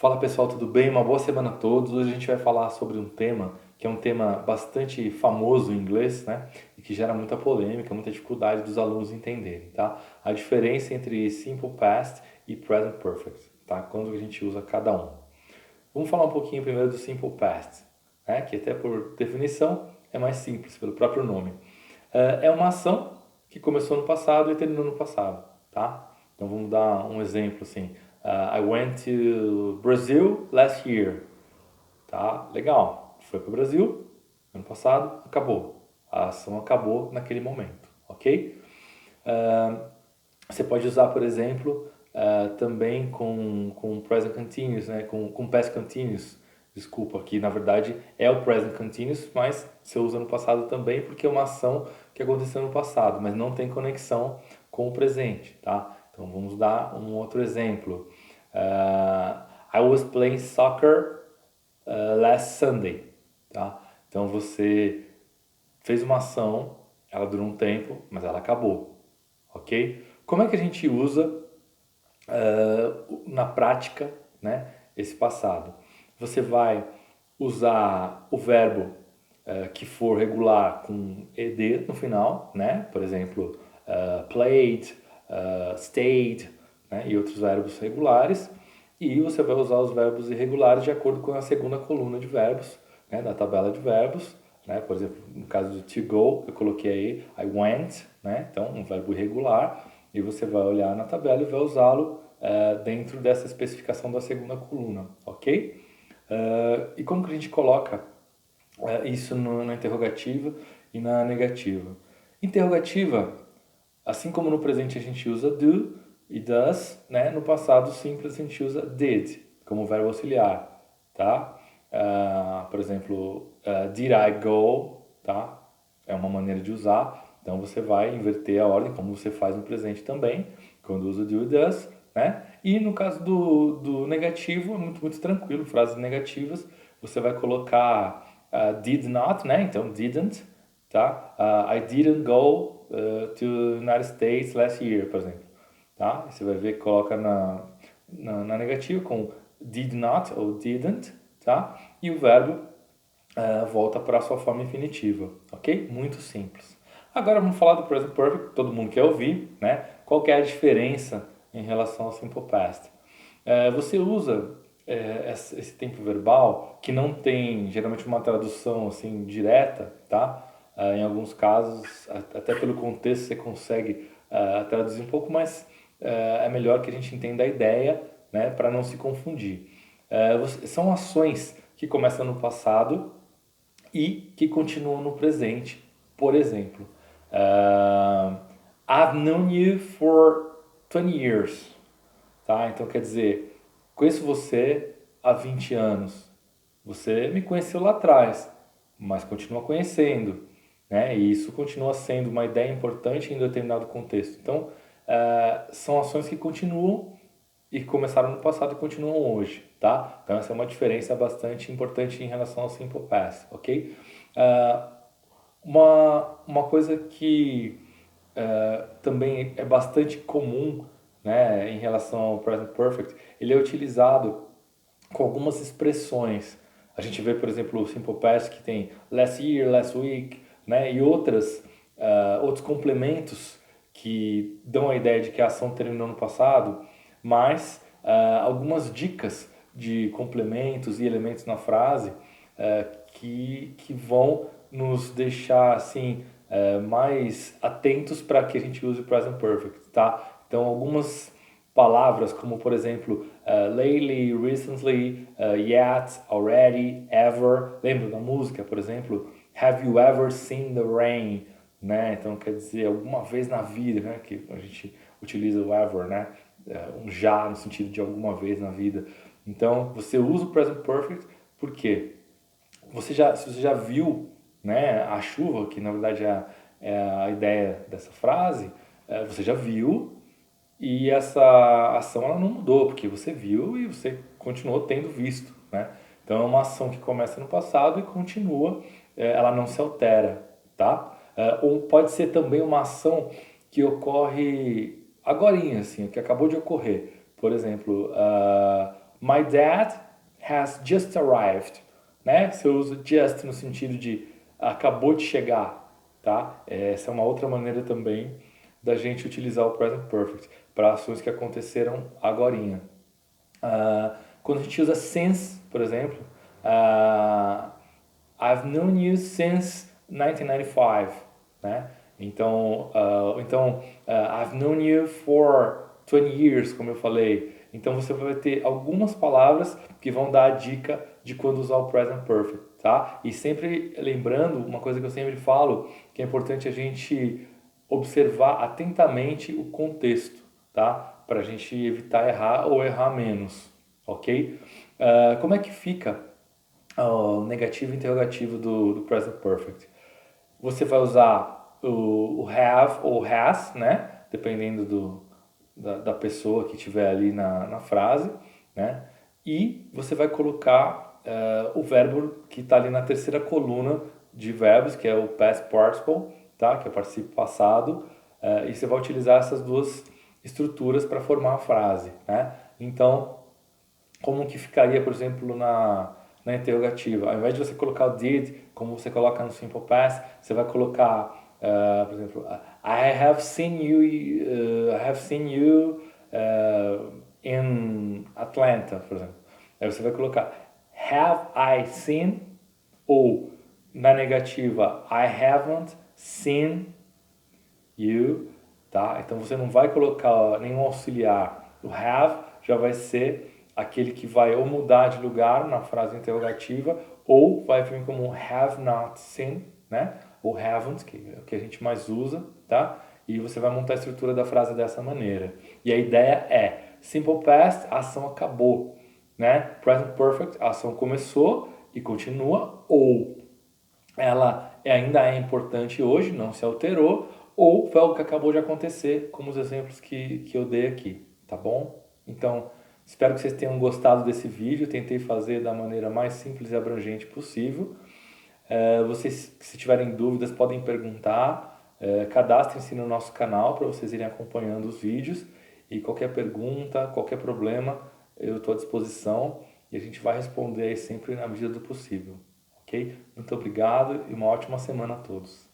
Fala pessoal, tudo bem? Uma boa semana a todos. Hoje a gente vai falar sobre um tema que é um tema bastante famoso em inglês, né? E que gera muita polêmica, muita dificuldade dos alunos entenderem, tá? A diferença entre Simple Past e Present Perfect, tá? Quando a gente usa cada um. Vamos falar um pouquinho primeiro do Simple Past, né? Que até por definição é mais simples, pelo próprio nome. É uma ação que começou no passado e terminou no passado, tá? Então vamos dar um exemplo assim. I went to Brazil last year, tá? Legal. Foi para o Brasil ano passado, acabou. A ação acabou naquele momento, ok? Você pode usar, por exemplo, também com present continuous, né? Com past continuous. Desculpa, que na verdade é o present continuous, mas você usa no passado também porque é uma ação que aconteceu no passado, mas não tem conexão com o presente, tá? Então vamos dar um outro exemplo. I was playing soccer last Sunday, tá? Então você fez uma ação, ela durou um tempo, mas ela acabou, ok? Como é que a gente usa na prática, né, esse passado? Você vai usar o verbo que for regular com ed no final, né? Por exemplo, played, stayed, né? E outros verbos regulares. E você vai usar os verbos irregulares de acordo com a segunda coluna de verbos, né? Da tabela de verbos. Né? Por exemplo, no caso do to go, eu coloquei aí I went, né? Então um verbo irregular, e você vai olhar na tabela e vai usá-lo dentro dessa especificação da segunda coluna, ok? E como que a gente coloca isso na interrogativa e na negativa? Interrogativa, assim como no presente a gente usa do e does, né? No passado simples a gente usa did como verbo auxiliar, tá? Por exemplo, did I go, tá? É uma maneira de usar. Então você vai inverter a ordem, como você faz no presente também, quando usa do e does, né? E no caso do negativo, é muito tranquilo, frases negativas, você vai colocar did not, né? Então didn't, tá? I didn't go to United States last year, por exemplo, tá? Você vai ver que coloca na negativa com did not ou didn't, tá? E o verbo volta para a sua forma infinitiva, ok? Muito simples. Agora vamos falar do present perfect, que todo mundo quer ouvir, né? Qual que é a diferença em relação ao simple past? Você usa esse tempo verbal que não tem geralmente uma tradução assim direta, tá? Em alguns casos, até pelo contexto você consegue traduzir um pouco, mas é melhor que a gente entenda a ideia, né? Para não se confundir. São ações que começam no passado e que continuam no presente. Por exemplo, I've known you for 20 years. Tá? Então quer dizer, conheço você há 20 anos. Você me conheceu lá atrás, mas continua conhecendo. Né? E isso continua sendo uma ideia importante em determinado contexto. Então, são ações que continuam e que começaram no passado e continuam hoje, tá? Então essa é uma diferença bastante importante em relação ao Simple Past, ok? Uma coisa que também é bastante comum, né, em relação ao Present Perfect, ele é utilizado com algumas expressões. A gente vê, por exemplo, o Simple Past que tem last year, last week, né, e outros complementos que dão a ideia de que a ação terminou no passado, mas algumas dicas de complementos e elementos na frase que vão nos deixar assim mais atentos para que a gente use o present perfect, tá? Então algumas palavras como por exemplo lately, recently, yet, already, ever. Lembra da música, por exemplo? Have you ever seen the rain? Né? Então quer dizer alguma vez na vida, né? Que a gente utiliza o ever, né? Um já no sentido de alguma vez na vida. Então você usa o present perfect porque se você já viu, né, a chuva, que na verdade é a ideia dessa frase, você já viu e essa ação ela não mudou, porque você viu e você continuou tendo visto, né? Então é uma ação que começa no passado e continua, ela não se altera, tá? Ou pode ser também uma ação que ocorre agorinha, assim, que acabou de ocorrer. Por exemplo, My dad has just arrived, né? Você usa just no sentido de acabou de chegar, tá? Essa é uma outra maneira também da gente utilizar o present perfect para ações que aconteceram agorinha. Quando a gente usa since, por exemplo, I've known you since 1995, né? Então, I've known you for 20 years, como eu falei. Então, você vai ter algumas palavras que vão dar a dica de quando usar o present perfect, tá? E sempre lembrando, uma coisa que eu sempre falo, que é importante a gente observar atentamente o contexto, tá? Para a gente evitar errar ou errar menos, ok? Como é que fica o negativo e interrogativo do present perfect? Você vai usar o have ou has, né? Dependendo da pessoa que estiver ali na frase, né? E você vai colocar o verbo que está ali na terceira coluna de verbos, que é o past participle, tá? Que é o particípio passado, e você vai utilizar essas duas estruturas para formar a frase, né? Então, como que ficaria, por exemplo, na interrogativa? Ao invés de você colocar o did, como você coloca no simple past, você vai colocar, por exemplo, I have seen you in Atlanta, por exemplo. Aí você vai colocar have I seen, ou na negativa I haven't seen you, tá? Então você não vai colocar nenhum auxiliar. O have já vai ser aquele que vai ou mudar de lugar na frase interrogativa, ou vai vir como have not seen, né? Ou haven't, que é o que a gente mais usa, tá? E você vai montar a estrutura da frase dessa maneira. E a ideia é simple past, a ação acabou, né? Present perfect, a ação começou e continua, ou ela ainda é importante hoje, não se alterou, ou foi algo que acabou de acontecer, como os exemplos que eu dei aqui, tá bom? Então, espero que vocês tenham gostado desse vídeo, tentei fazer da maneira mais simples e abrangente possível. Vocês, se tiverem dúvidas, podem perguntar, cadastrem-se no nosso canal para vocês irem acompanhando os vídeos, e qualquer pergunta, qualquer problema, eu estou à disposição e a gente vai responder aí sempre na medida do possível. Ok? Muito obrigado e uma ótima semana a todos.